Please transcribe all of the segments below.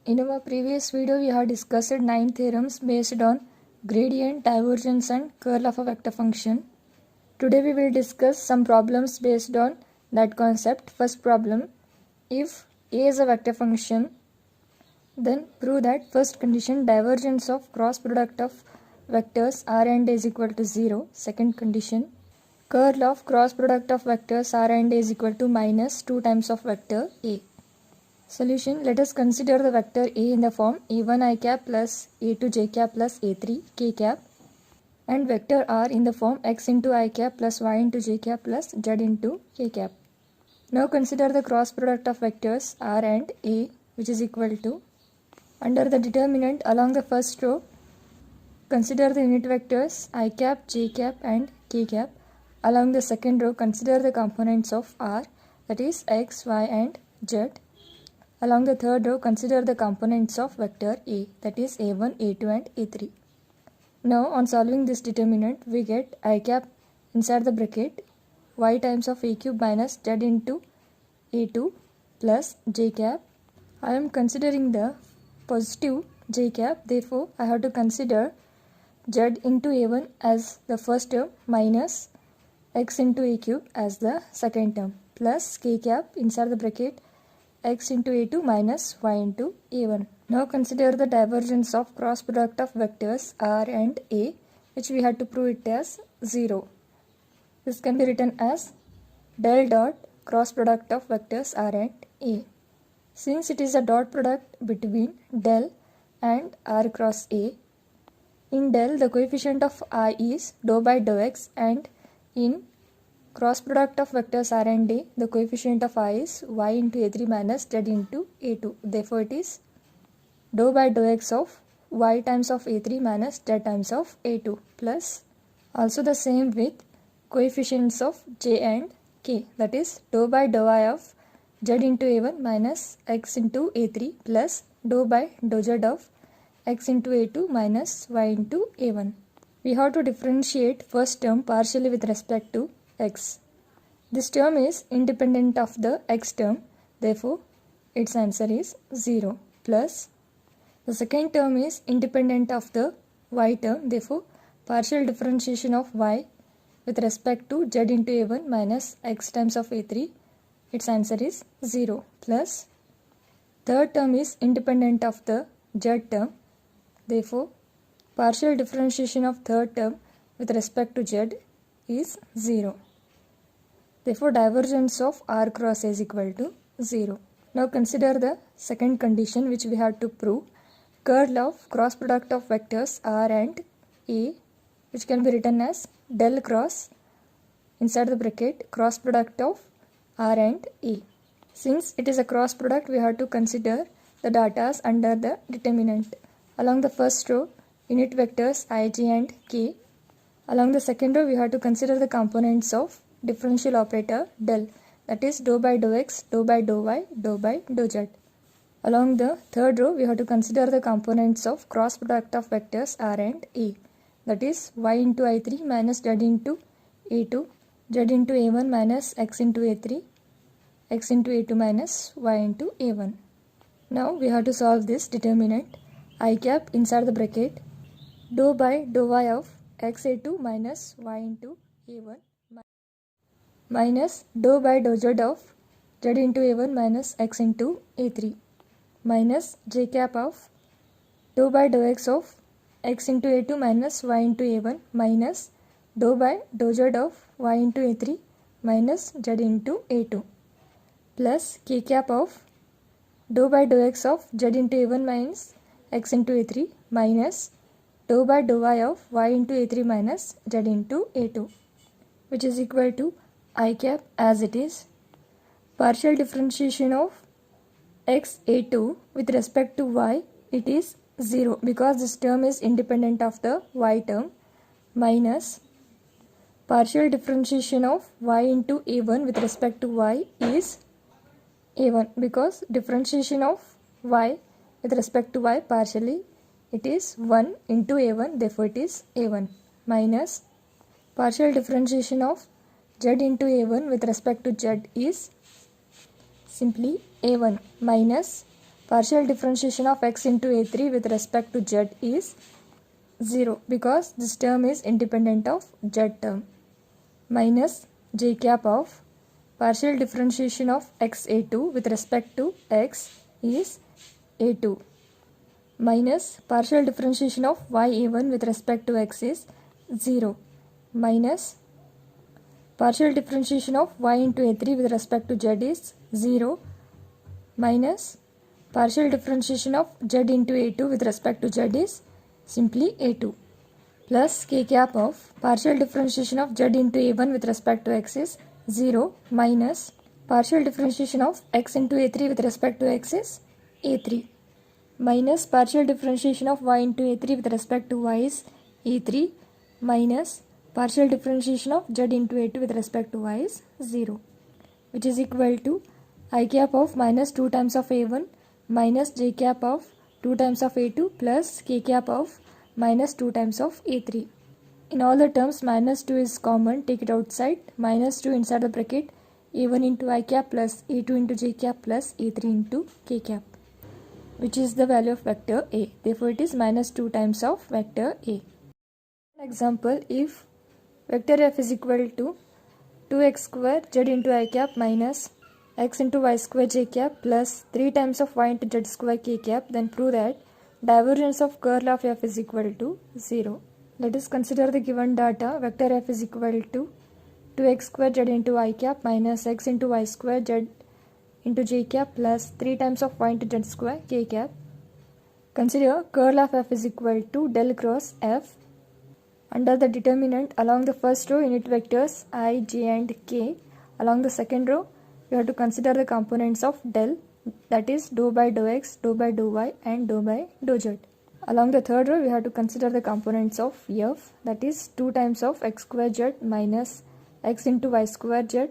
In our previous video, we have discussed 9 theorems based on gradient, divergence and curl of a vector function. Today we will discuss some problems based on that concept. First problem, if A is a vector function, then prove that first condition divergence of cross product of vectors R and A is equal to 0. Second condition, curl of cross product of vectors R and A is equal to minus 2 times of vector A. Solution, let us consider the vector A in the form a1 I cap plus a2 j cap plus a3 k cap and vector R in the form x into I cap plus y into j cap plus z into k cap. Now consider the cross product of vectors R and A, which is equal to, under the determinant along the first row, consider the unit vectors I cap, j cap and k cap. Along the second row, consider the components of R, that is x, y and z. Along the third row, consider the components of vector A, that is a1, a2 and a3. Now on solving this determinant, we get I cap inside the bracket y times of a cube minus z into a2 plus j cap. I am considering the positive j cap, therefore I have to consider z into a1 as the first term minus x into a cube as the second term plus k cap inside the bracket x into a2 minus y into a1. Now consider the divergence of cross product of vectors R and A, which we had to prove it as 0. This can be written as del dot cross product of vectors R and A. Since it is a dot product between del and R cross A, in del the coefficient of I is dou by dou x, and in cross product of vectors R and A, the coefficient of I is y into a3 minus z into a2. Therefore, it is dou by dou x of y times of a3 minus z times of a2 plus also the same with coefficients of j and k, that is dou by dou I of z into a1 minus x into a3 plus dou by dou z of x into a2 minus y into a1. We have to differentiate first term partially with respect to x. This term is independent of the x term, therefore its answer is 0, plus the second term is independent of the y term, therefore partial differentiation of y with respect to z into a1 minus x times of a3, its answer is 0, plus third term is independent of the z term, therefore partial differentiation of third term with respect to z is 0. Therefore, divergence of R cross A is equal to 0. Now consider the second condition which we have to prove. Curl of cross product of vectors R and A, which can be written as del cross inside the bracket cross product of R and A. Since it is a cross product, we have to consider the datas under the determinant. Along the first row, unit vectors I, j and k. Along the second row, we have to consider the components of differential operator del, that is dou by dou x, dou by dou y, dou by dou z. Along the third row, we have to consider the components of cross product of vectors R and A, that is y into I3 minus z into a2, z into a1 minus x into a3, x into a2 minus y into a1. Now we have to solve this determinant. I cap inside the bracket dou by dou y of x a2 minus y into a1 minus dou by dou z of z into a1 minus x into a3 minus j cap of dou by dou x of x into a2 minus y into a1 minus dou by dou z of y into a3 minus z into a2 plus k cap of dou by dou x of z into a1 minus x into a3 minus dou by dou y of y into a3 minus z into a2, which is equal to I cap as it is. Partial differentiation of x a2 with respect to y, it is 0 because this term is independent of the y term, minus partial differentiation of y into a1 with respect to y is a1 because differentiation of y with respect to y partially, it is 1 into a1, therefore it is a1, minus partial differentiation of z into a1 with respect to z is simply a1 minus partial differentiation of x into a3 with respect to z is 0 because this term is independent of z term, minus j cap of partial differentiation of x a2 with respect to x is a2, minus partial differentiation of y a1 with respect to x is 0, minus partial differentiation of y into a3 with respect to z is 0, minus partial differentiation of z into a2 with respect to z is simply a2, plus k cap of partial differentiation of z into a1 with respect to x is 0, minus partial differentiation of x into a3 with respect to x is a3, minus partial differentiation of y into a3 with respect to y is a3, minus partial differentiation of z into a2 with respect to y is 0, which is equal to I cap of minus 2 times of a1 minus j cap of 2 times of a2 plus k cap of minus 2 times of a3. In all the terms minus 2 is common, take it outside, minus 2 inside the bracket, a1 into I cap plus a2 into j cap plus a3 into k cap, which is the value of vector a. Therefore it is minus 2 times of vector a. Example, if vector f is equal to 2x square z into I cap minus x into y square j cap plus 3 times of y into z square k cap, then prove that divergence of curl of f is equal to 0. Let us consider the given data. Vector f is equal to 2x square z into I cap minus x into y square z into j cap plus 3 times of y into z square k cap. Consider curl of f is equal to del cross f. Under the determinant, along the first row unit vectors I, j and k. Along the second row, you have to consider the components of del, that is dou by dou x, dou by dou y and dou by dou z. Along the third row, we have to consider the components of f, that is 2 times of x square z minus x into y square z,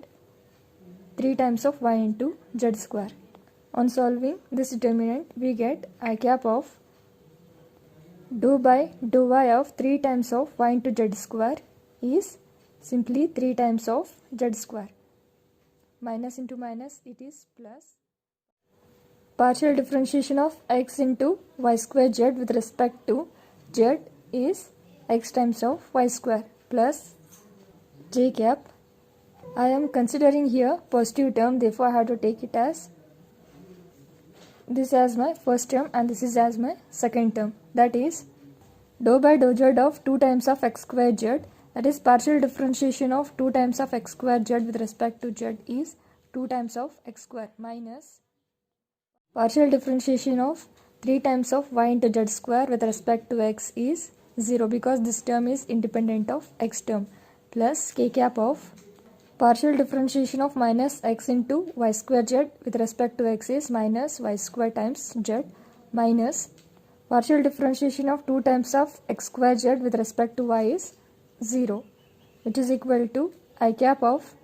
3 times of y into z square. On solving this determinant, we get I cap of dou by dou y of 3 times of y into z square is simply 3 times of z square. Minus into minus, it is plus. Partial differentiation of x into y square z with respect to z is x times of y square plus j cap. I am considering here positive term, therefore I have to take it as this as my first term and this is as my second term. That is dou by dou z of 2 times of x square z, that is partial differentiation of 2 times of x square z with respect to z is 2 times of x square minus partial differentiation of 3 times of y into z square with respect to x is 0 because this term is independent of x term, plus k cap of partial differentiation of minus x into y square z with respect to x is minus y square times z minus partial differentiation of 2 times of x square z with respect to y is 0, which is equal to I cap of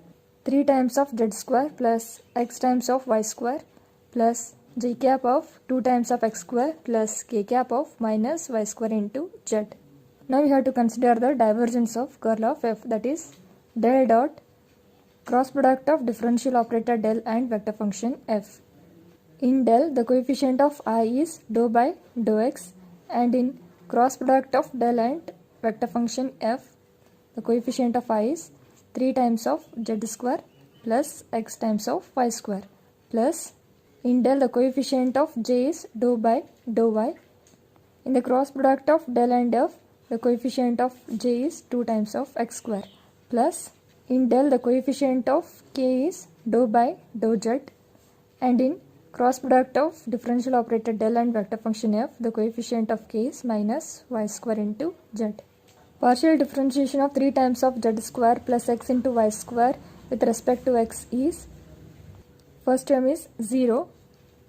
3 times of z square plus x times of y square plus j cap of 2 times of x square plus k cap of minus y square into z. Now we have to consider the divergence of curl of f, that is del dot cross product of differential operator del and vector function f. In del, the coefficient of I is dou by dou x, and in cross product of del and vector function f, the coefficient of I is 3 times of z square plus x times of y square, plus in del the coefficient of j is dou by dou y. In the cross product of del and f, the coefficient of j is 2 times of x square, plus in del the coefficient of k is dou by dou z, and in cross product of differential operator del and vector function f, the coefficient of k is minus y square into z. Partial differentiation of 3 times of z square plus x into y square with respect to x is, first term is 0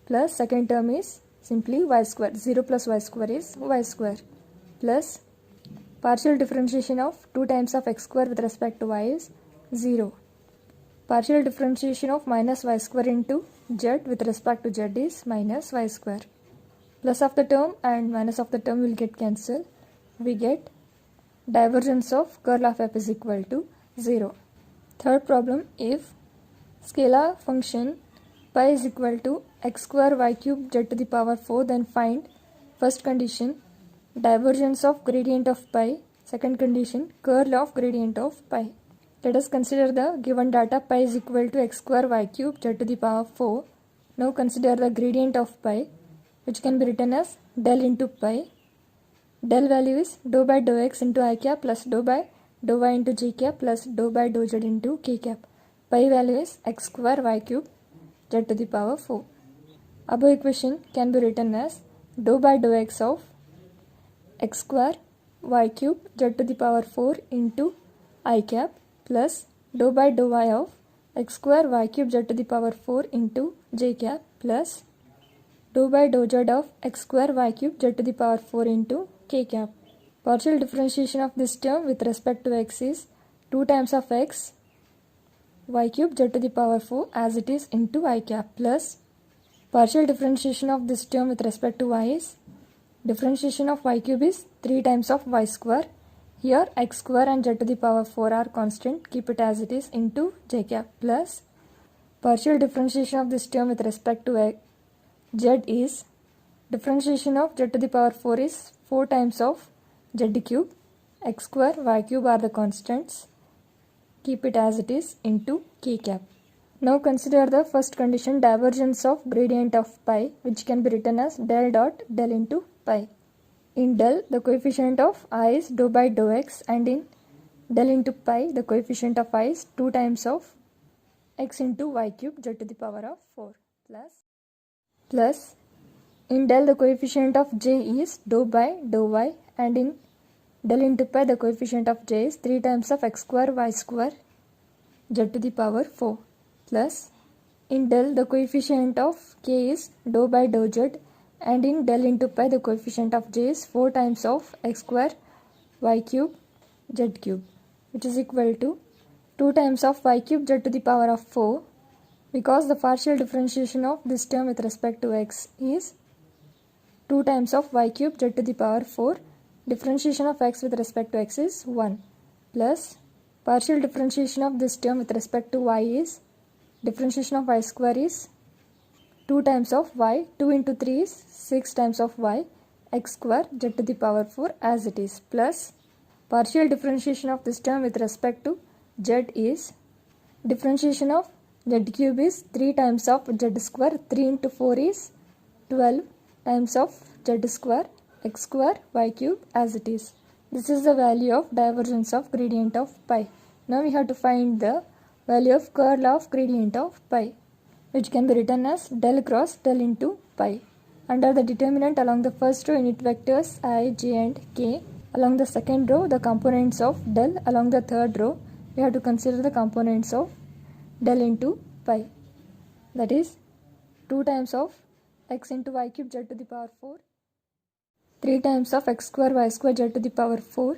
plus second term is simply y square. 0 plus y square is y square, plus partial differentiation of 2 times of x square with respect to y is 0. Partial differentiation of minus y square into z with respect to z is minus y square. Plus of the term and minus of the term will get cancelled. We get divergence of curl of f is equal to 0. Third problem, if scalar function pi is equal to x square y cube z to the power 4. Then find first condition divergence of gradient of pi, second condition curl of gradient of pi. Let us consider the given data. Pi is equal to x square y cube z to the power 4. Now consider the gradient of pi, which can be written as del into pi. Del value is dou by dou x into I cap plus dou by dou y into j cap plus dou by dou z into k cap. Pi value is x square y cube z to the power 4. Above equation can be written as dou by dou x of x square y cube z to the power 4 into I cap plus dou by dou y of x square y cube z to the power 4 into j cap plus dou by dou z of x square y cube z to the power 4 into k cap. Partial differentiation of this term with respect to x is 2 times of x y cube z to the power 4 as it is into I cap plus partial differentiation of this term with respect to y is differentiation of y cube is 3 times of y square. Here x square and z to the power 4 are constant, keep it as it is into j cap plus partial differentiation of this term with respect to z is differentiation of z to the power 4 is 4 times of z cube, x square, y cube are the constants, keep it as it is into k cap. Now consider the first condition divergence of gradient of pi, which can be written as del dot del into pi. In del, the coefficient of I is dou by dou x, and in del into pi, the coefficient of I is 2 times of x into y cube z to the power of 4 plus in del the coefficient of j is dou by dou y, and in del into pi the coefficient of j is 3 times of x square y square z to the power 4 plus in del the coefficient of k is dou by dou z, and in del into pi the coefficient of j is 4 times of x square y cube z cube, which is equal to 2 times of y cube z to the power of 4, because the partial differentiation of this term with respect to x is 2 times of y cube z to the power 4. Differentiation of x with respect to x is 1 plus partial differentiation of this term with respect to y is differentiation of y square is 2 times of y, 2 into 3 is 6 times of y, x square z to the power 4 as it is, plus partial differentiation of this term with respect to z is differentiation of z cube is 3 times of z square, 3 into 4 is 12 times of z square, x square, y cube as it is. This is the value of divergence of gradient of pi. Now we have to find the value of curl of gradient of pi, which can be written as del cross del into pi. Under the determinant, along the first row unit vectors I, j and k. Along the second row the components of del. Along the third row we have to consider the components of del into pi. That is 2 times of x into y cube z to the power 4, 3 times of x square y square z to the power 4,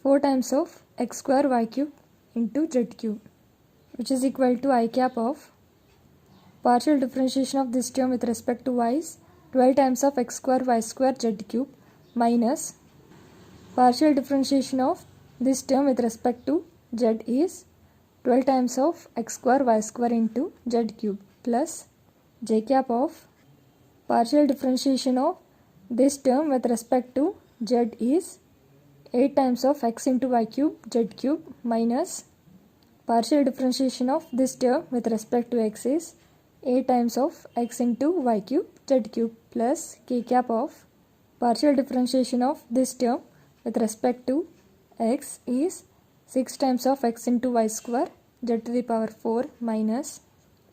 4 times of x square y cube into z cube, which is equal to I cap of partial differentiation of this term with respect to y is 12 times of x square y square z cube minus partial differentiation of this term with respect to z is 12 times of x square y square into z cube plus j cap of partial differentiation of this term with respect to z is 8 times of x into y cube z cube minus partial differentiation of this term with respect to x is 8 times of x into y cube z cube plus k cap of partial differentiation of this term with respect to x is 6 times of x into y square z to the power 4 minus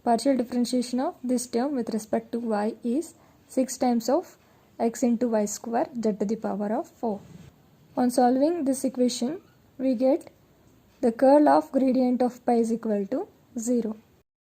partial differentiation of this term with respect to y is 6 times of x into y square z to the power of 4. On solving this equation, we get the curl of gradient of pi is equal to 0.